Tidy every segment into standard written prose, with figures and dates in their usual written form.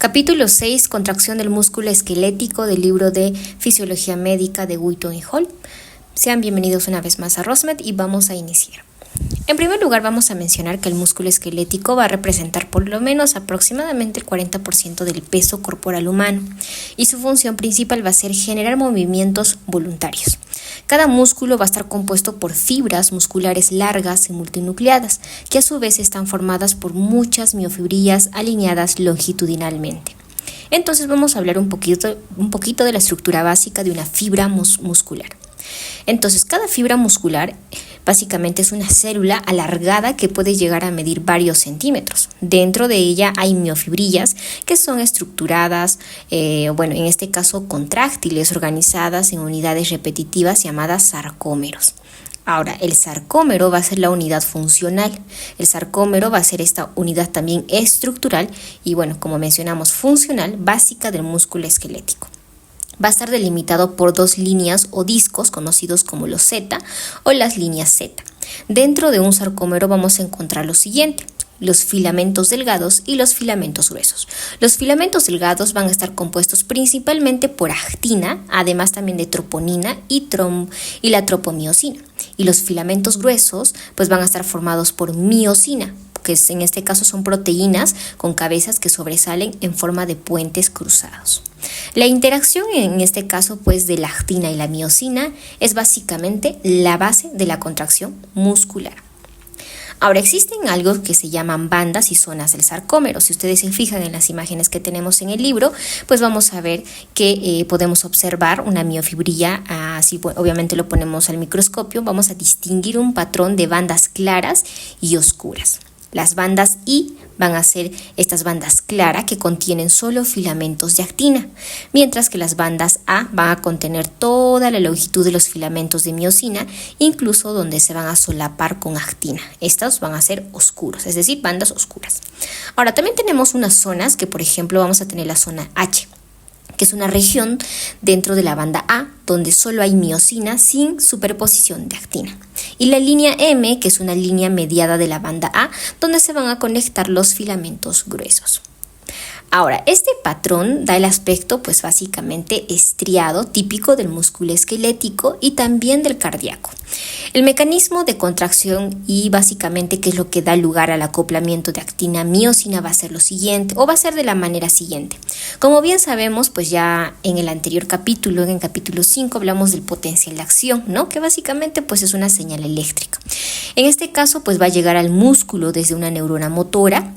Capítulo 6. Contracción del músculo esquelético del libro de Fisiología Médica de Wheaton y Hall. Sean bienvenidos una vez más a ROSMED y vamos a iniciar. En primer lugar vamos a mencionar que el músculo esquelético va a representar por lo menos aproximadamente el 40% del peso corporal humano y su función principal va a ser generar movimientos voluntarios. Cada músculo va a estar compuesto por fibras musculares largas y multinucleadas, que a su vez están formadas por muchas miofibrillas alineadas longitudinalmente. Entonces vamos a hablar un poquito de la estructura básica de una fibra muscular. Entonces, cada fibra muscular básicamente es una célula alargada que puede llegar a medir varios centímetros. Dentro de ella hay miofibrillas que son estructuradas, en este caso contráctiles, organizadas en unidades repetitivas llamadas sarcómeros. Ahora, el sarcómero va a ser la unidad funcional. El sarcómero va a ser esta unidad también estructural y, como mencionamos, funcional básica del músculo esquelético. Va a estar delimitado por dos líneas o discos conocidos como los Z o las líneas Z. Dentro de un sarcómero vamos a encontrar lo siguiente: los filamentos delgados y los filamentos gruesos. Los filamentos delgados van a estar compuestos principalmente por actina, además también de troponina y la tropomiosina. Y los filamentos gruesos van a estar formados por miosina, que en este caso son proteínas con cabezas que sobresalen en forma de puentes cruzados. La interacción en este caso de la actina y la miosina es básicamente la base de la contracción muscular. Ahora, existen algo que se llaman bandas y zonas del sarcómero. Si ustedes se fijan en las imágenes que tenemos en el libro, vamos a ver que podemos observar una miofibrilla. Así, obviamente lo ponemos al microscopio, vamos a distinguir un patrón de bandas claras y oscuras. Las bandas I van a ser estas bandas claras que contienen solo filamentos de actina, mientras que las bandas A van a contener toda la longitud de los filamentos de miosina, incluso donde se van a solapar con actina. Estos van a ser oscuros, es decir, bandas oscuras. Ahora, también tenemos unas zonas que, por ejemplo, vamos a tener la zona H, que es una región dentro de la banda A, donde solo hay miosina sin superposición de actina. Y la línea M, que es una línea mediada de la banda A, donde se van a conectar los filamentos gruesos. Ahora, este patrón da el aspecto básicamente estriado, típico del músculo esquelético y también del cardíaco. El mecanismo de contracción y básicamente qué es lo que da lugar al acoplamiento de actina-miosina va a ser lo siguiente, o va a ser de la manera siguiente. Como bien sabemos, ya en el anterior capítulo, en el capítulo 5, hablamos del potencial de acción, ¿no? Que básicamente es una señal eléctrica. En este caso, va a llegar al músculo desde una neurona motora.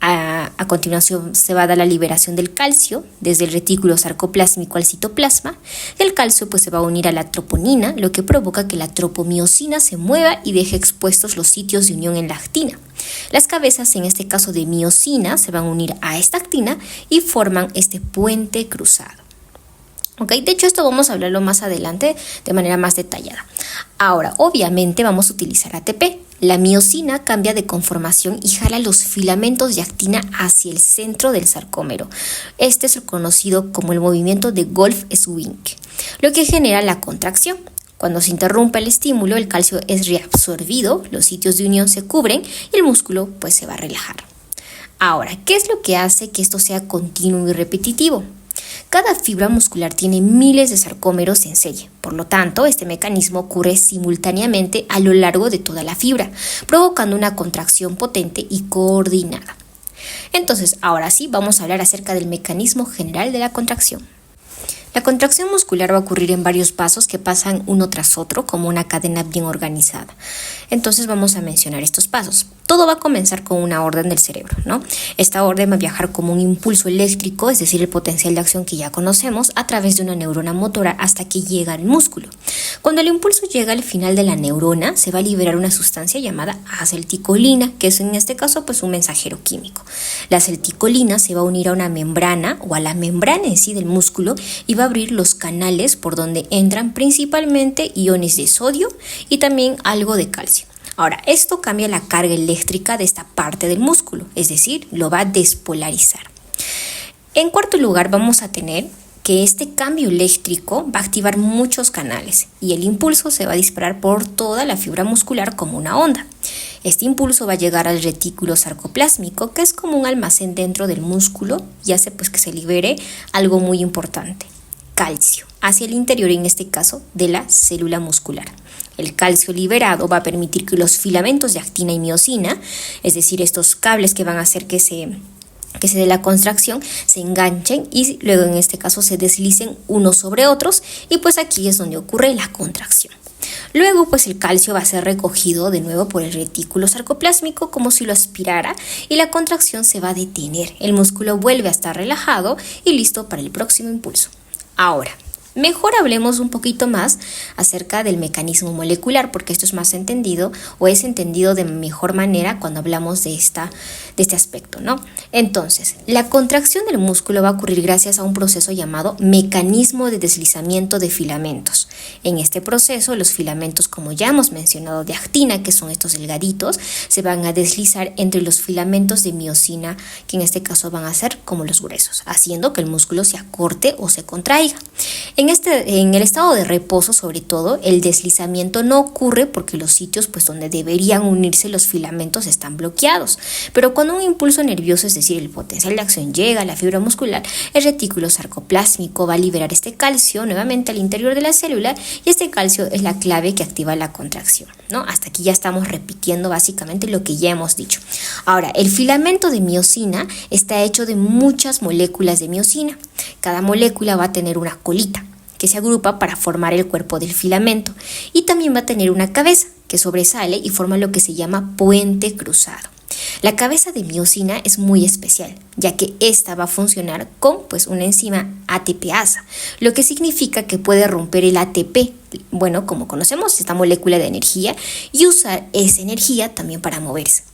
A continuación se va a dar la liberación del calcio desde el retículo sarcoplásmico al citoplasma. El calcio se va a unir a la troponina, lo que provoca que la tropomiosina se mueva y deje expuestos los sitios de unión en la actina. Las cabezas, en este caso de miosina, se van a unir a esta actina y forman este puente cruzado. De hecho, esto vamos a hablarlo más adelante de manera más detallada. Ahora, obviamente vamos a utilizar ATP. La miosina cambia de conformación y jala los filamentos de actina hacia el centro del sarcómero. Este es conocido como el movimiento de Golf-Swing, lo que genera la contracción. Cuando se interrumpe el estímulo, el calcio es reabsorbido, los sitios de unión se cubren y el músculo se va a relajar. Ahora, ¿qué es lo que hace que esto sea continuo y repetitivo? Cada fibra muscular tiene miles de sarcómeros en serie, por lo tanto, este mecanismo ocurre simultáneamente a lo largo de toda la fibra, provocando una contracción potente y coordinada. Entonces, ahora sí, vamos a hablar acerca del mecanismo general de la contracción. La contracción muscular va a ocurrir en varios pasos que pasan uno tras otro como una cadena bien organizada. Entonces vamos a mencionar estos pasos. Todo va a comenzar con una orden del cerebro, ¿no? Esta orden va a viajar como un impulso eléctrico, es decir, el potencial de acción que ya conocemos, a través de una neurona motora hasta que llega al músculo. Cuando el impulso llega al final de la neurona, se va a liberar una sustancia llamada acetilcolina, que es en este caso un mensajero químico. La acetilcolina se va a unir a una membrana o a la membrana en sí del músculo y va a abrir los canales por donde entran principalmente iones de sodio y también algo de calcio. Ahora, esto cambia la carga eléctrica de esta parte del músculo, es decir, lo va a despolarizar. En cuarto lugar, vamos a tener que este cambio eléctrico va a activar muchos canales y el impulso se va a disparar por toda la fibra muscular como una onda. Este impulso va a llegar al retículo sarcoplásmico, que es como un almacén dentro del músculo y hace pues que se libere algo muy importante, calcio, hacia el interior, en este caso, de la célula muscular. El calcio liberado va a permitir que los filamentos de actina y miosina, es decir, estos cables que van a hacer que se dé la contracción, se enganchen y luego en este caso se deslicen unos sobre otros, y pues aquí es donde ocurre la contracción. Luego pues el calcio va a ser recogido de nuevo por el retículo sarcoplásmico como si lo aspirara, y la contracción se va a detener. El músculo vuelve a estar relajado y listo para el próximo impulso. Ahora, mejor hablemos un poquito más acerca del mecanismo molecular, porque esto es más entendido o es entendido de mejor manera cuando hablamos de este aspecto, ¿no? Entonces, la contracción del músculo va a ocurrir gracias a un proceso llamado mecanismo de deslizamiento de filamentos. En este proceso, los filamentos, como ya hemos mencionado, de actina, que son estos delgaditos, se van a deslizar entre los filamentos de miosina, que en este caso van a ser como los gruesos, haciendo que el músculo se acorte o se contraiga. En el estado de reposo, sobre todo, el deslizamiento no ocurre porque los sitios pues, donde deberían unirse los filamentos están bloqueados. Pero cuando un impulso nervioso, es decir, el potencial de acción, llega a la fibra muscular, el retículo sarcoplásmico va a liberar este calcio nuevamente al interior de la célula, y este calcio es la clave que activa la contracción, ¿no? Hasta aquí ya estamos repitiendo básicamente lo que ya hemos dicho. Ahora, el filamento de miosina está hecho de muchas moléculas de miosina. Cada molécula va a tener una colita que se agrupa para formar el cuerpo del filamento, y también va a tener una cabeza que sobresale y forma lo que se llama puente cruzado. La cabeza de miosina es muy especial, ya que esta va a funcionar con una enzima ATPasa, lo que significa que puede romper el ATP, como conocemos esta molécula de energía, y usar esa energía también para moverse.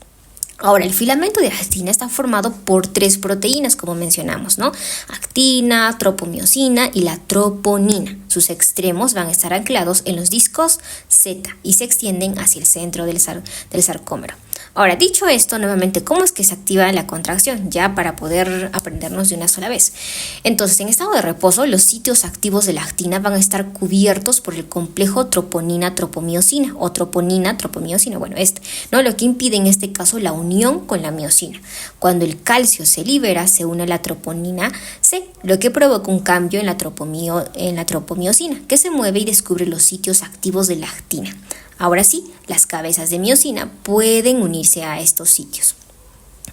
Ahora, el filamento de actina está formado por 3 proteínas, como mencionamos, ¿no? Actina, tropomiosina y la troponina. Sus extremos van a estar anclados en los discos Z y se extienden hacia el centro del sarcómero. Ahora, dicho esto, nuevamente, ¿cómo es que se activa la contracción? Ya para poder aprendernos de una sola vez. Entonces, en estado de reposo, los sitios activos de la actina van a estar cubiertos por el complejo troponina-tropomiosina o troponina-tropomiosina. ¿no? Lo que impide en este caso la unión con la miosina. Cuando el calcio se libera, se une a la troponina C, lo que provoca un cambio en la tropomiosina, que se mueve y descubre los sitios activos de la actina. Ahora sí, las cabezas de miosina pueden unirse a estos sitios.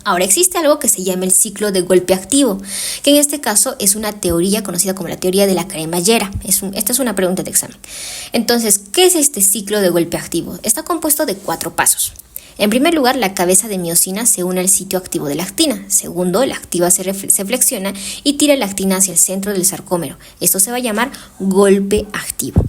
Ahora, existe algo que se llama el ciclo de golpe activo, que en este caso es una teoría conocida como la teoría de la cremallera. Esta es una pregunta de examen. Entonces, ¿qué es este ciclo de golpe activo? Está compuesto de 4 pasos. En primer lugar, la cabeza de miosina se une al sitio activo de la actina. Segundo, la activa se flexiona y tira la actina hacia el centro del sarcómero. Esto se va a llamar golpe activo.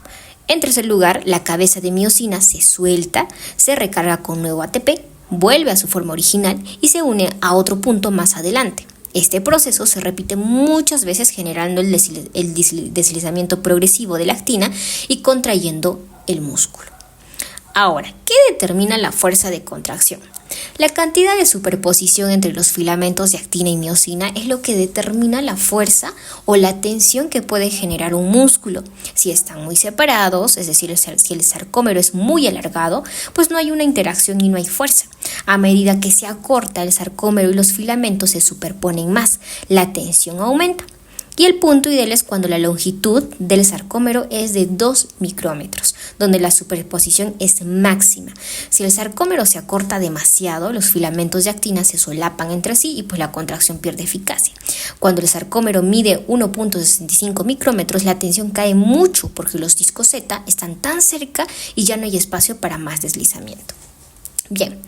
En tercer lugar, la cabeza de miosina se suelta, se recarga con nuevo ATP, vuelve a su forma original y se une a otro punto más adelante. Este proceso se repite muchas veces, generando el deslizamiento progresivo de la actina y contrayendo el músculo. Ahora, ¿qué determina la fuerza de contracción? La cantidad de superposición entre los filamentos de actina y miosina es lo que determina la fuerza o la tensión que puede generar un músculo. Si están muy separados, es decir, si el sarcómero es muy alargado, pues no hay una interacción y no hay fuerza. A medida que se acorta el sarcómero y los filamentos se superponen más, la tensión aumenta. Y el punto ideal es cuando la longitud del sarcómero es de 2 micrómetros, donde la superposición es máxima. Si el sarcómero se acorta demasiado, los filamentos de actina se solapan entre sí y pues la contracción pierde eficacia. Cuando el sarcómero mide 1.65 micrómetros, la tensión cae mucho porque los discos Z están tan cerca y ya no hay espacio para más deslizamiento. Bien,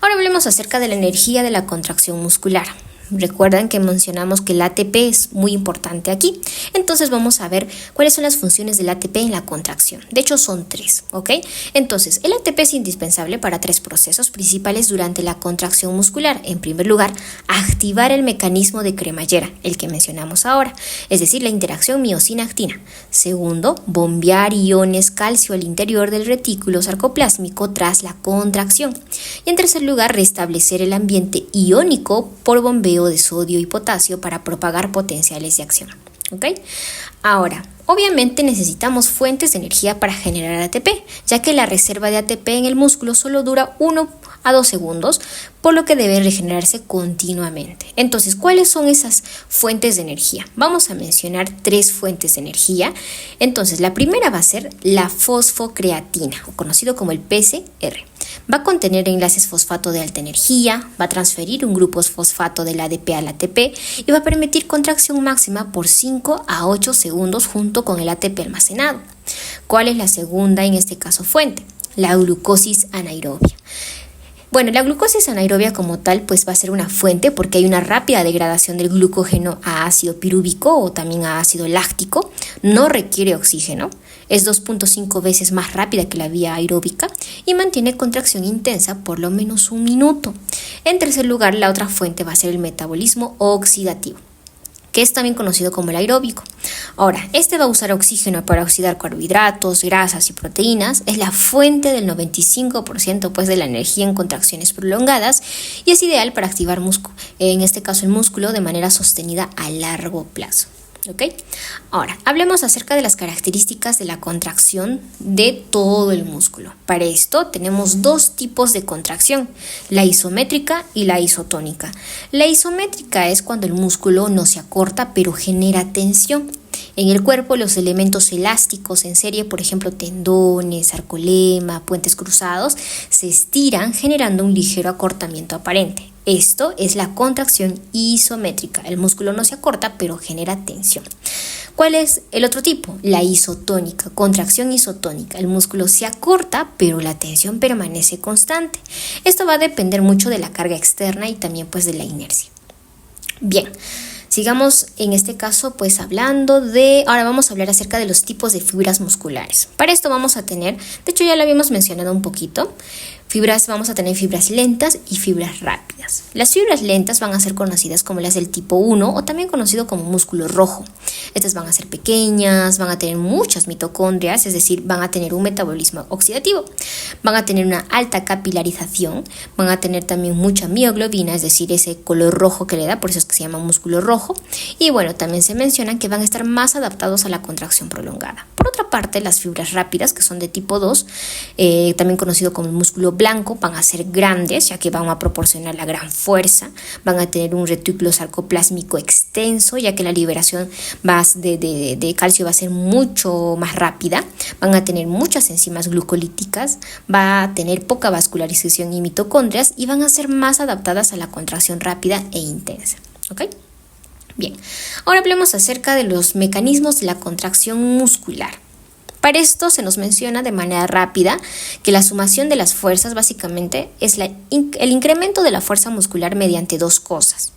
ahora hablemos acerca de la energía de la contracción muscular. Recuerdan que mencionamos que el ATP es muy importante aquí. Entonces vamos a ver cuáles son las funciones del ATP en la contracción. De hecho son 3, ¿ok? Entonces el ATP es indispensable para 3 procesos principales durante la contracción muscular. En primer lugar, activar el mecanismo de cremallera, el que mencionamos ahora, es decir, la interacción miosina-actina. Segundo, bombear iones calcio al interior del retículo sarcoplásmico tras la contracción. Y en tercer lugar, restablecer el ambiente iónico por bombeo de sodio y potasio para propagar potenciales de acción. ¿Ok? Ahora, obviamente necesitamos fuentes de energía para generar ATP, ya que la reserva de ATP en el músculo solo dura 1 a 2 segundos, por lo que debe regenerarse continuamente. Entonces, ¿cuáles son esas fuentes de energía? Vamos a mencionar 3 fuentes de energía. Entonces, la primera va a ser la fosfocreatina, o conocido como el PCR. Va a contener enlaces fosfato de alta energía, va a transferir un grupo fosfato del ADP al ATP y va a permitir contracción máxima por 5 a 8 segundos junto con el ATP almacenado. ¿Cuál es la segunda, en este caso, fuente? La glucosis anaerobia. Bueno, la glucosis anaerobia como tal pues va a ser una fuente porque hay una rápida degradación del glucógeno a ácido pirúvico o también a ácido láctico. No requiere oxígeno, es 2.5 veces más rápida que la vía aeróbica y mantiene contracción intensa por lo menos 1 minuto. En tercer lugar, la otra fuente va a ser el metabolismo oxidativo, que es también conocido como el aeróbico. Ahora, este va a usar oxígeno para oxidar carbohidratos, grasas y proteínas. Es la fuente del 95% pues, de la energía en contracciones prolongadas y es ideal para activar en este caso el músculo de manera sostenida a largo plazo. ¿Ok? Ahora, hablemos acerca de las características de la contracción de todo el músculo. Para esto tenemos 2 tipos de contracción, la isométrica y la isotónica. La isométrica es cuando el músculo no se acorta pero genera tensión. En el cuerpo, los elementos elásticos en serie, por ejemplo, tendones, sarcolema, puentes cruzados, se estiran generando un ligero acortamiento aparente. Esto es la contracción isométrica. El músculo no se acorta, pero genera tensión. ¿Cuál es el otro tipo? La isotónica, contracción isotónica. El músculo se acorta, pero la tensión permanece constante. Esto va a depender mucho de la carga externa y también pues de la inercia. Bien. Sigamos en este caso pues ahora vamos a hablar acerca de los tipos de fibras musculares. Para esto vamos a tener, de hecho ya lo habíamos mencionado un poquito, vamos a tener fibras lentas y fibras rápidas. Las fibras lentas van a ser conocidas como las del tipo 1 o también conocido como músculo rojo. Estas van a ser pequeñas, van a tener muchas mitocondrias, es decir, van a tener un metabolismo oxidativo, van a tener una alta capilarización, van a tener también mucha mioglobina, es decir, ese color rojo que le da, por eso es que se llama músculo rojo. Y bueno, también se menciona que van a estar más adaptados a la contracción prolongada. Por otra parte, las fibras rápidas, que son de tipo 2, también conocido como el músculo blanco, van a ser grandes, ya que van a proporcionar la gran fuerza, van a tener un retículo sarcoplásmico extenso, ya que la liberación de calcio va a ser mucho más rápida, van a tener muchas enzimas glucolíticas, va a tener poca vascularización y mitocondrias y van a ser más adaptadas a la contracción rápida e intensa. ¿Ok? Bien, ahora hablemos acerca de los mecanismos de la contracción muscular. Para esto se nos menciona de manera rápida que la sumación de las fuerzas básicamente es el incremento de la fuerza muscular mediante 2 cosas.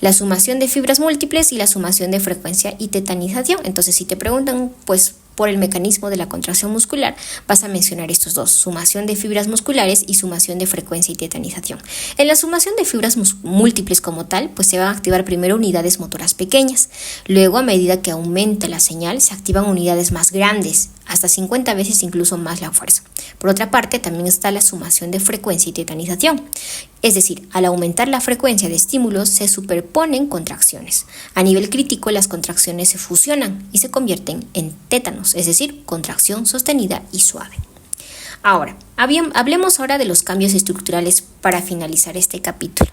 La sumación de fibras múltiples y la sumación de frecuencia y tetanización. Entonces, si te preguntan, pues, por el mecanismo de la contracción muscular, vas a mencionar estos 2, sumación de fibras musculares y sumación de frecuencia y tetanización. En la sumación de fibras múltiples como tal, pues se van a activar primero unidades motoras pequeñas. Luego, a medida que aumenta la señal, se activan unidades más grandes, hasta 50 veces incluso más la fuerza. Por otra parte, también está la sumación de frecuencia y tetanización. Es decir, al aumentar la frecuencia de estímulos se superponen contracciones. A nivel crítico, las contracciones se fusionan y se convierten en tétanos, es decir, contracción sostenida y suave. Ahora, hablemos ahora de los cambios estructurales para finalizar este capítulo.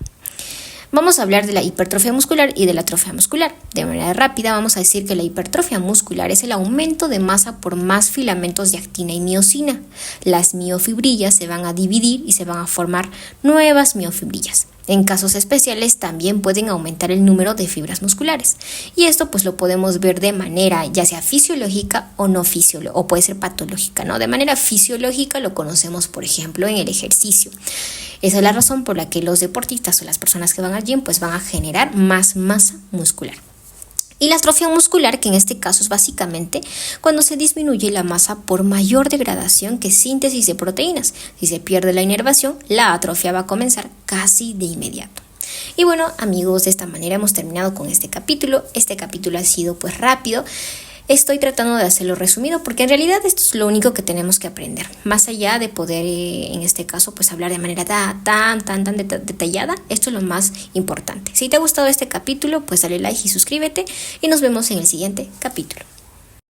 Vamos a hablar de la hipertrofia muscular y de la atrofia muscular. De manera rápida vamos a decir que la hipertrofia muscular es el aumento de masa por más filamentos de actina y miosina. Las miofibrillas se van a dividir y se van a formar nuevas miofibrillas. En casos especiales también pueden aumentar el número de fibras musculares. Y esto pues lo podemos ver de manera ya sea fisiológica o no fisiológica, o puede ser patológica, ¿no? De manera fisiológica lo conocemos, por ejemplo, en el ejercicio. Esa es la razón por la que los deportistas o las personas que van al gym pues van a generar más masa muscular. Y la atrofia muscular, que en este caso es básicamente cuando se disminuye la masa por mayor degradación que síntesis de proteínas. Si se pierde la inervación, la atrofia va a comenzar casi de inmediato. Y bueno, amigos, de esta manera hemos terminado con este capítulo. Este capítulo ha sido pues rápido. Estoy tratando de hacerlo resumido porque en realidad esto es lo único que tenemos que aprender. Más allá de poder, en este caso, pues hablar de manera tan detallada, esto es lo más importante. Si te ha gustado este capítulo, pues dale like y suscríbete y nos vemos en el siguiente capítulo.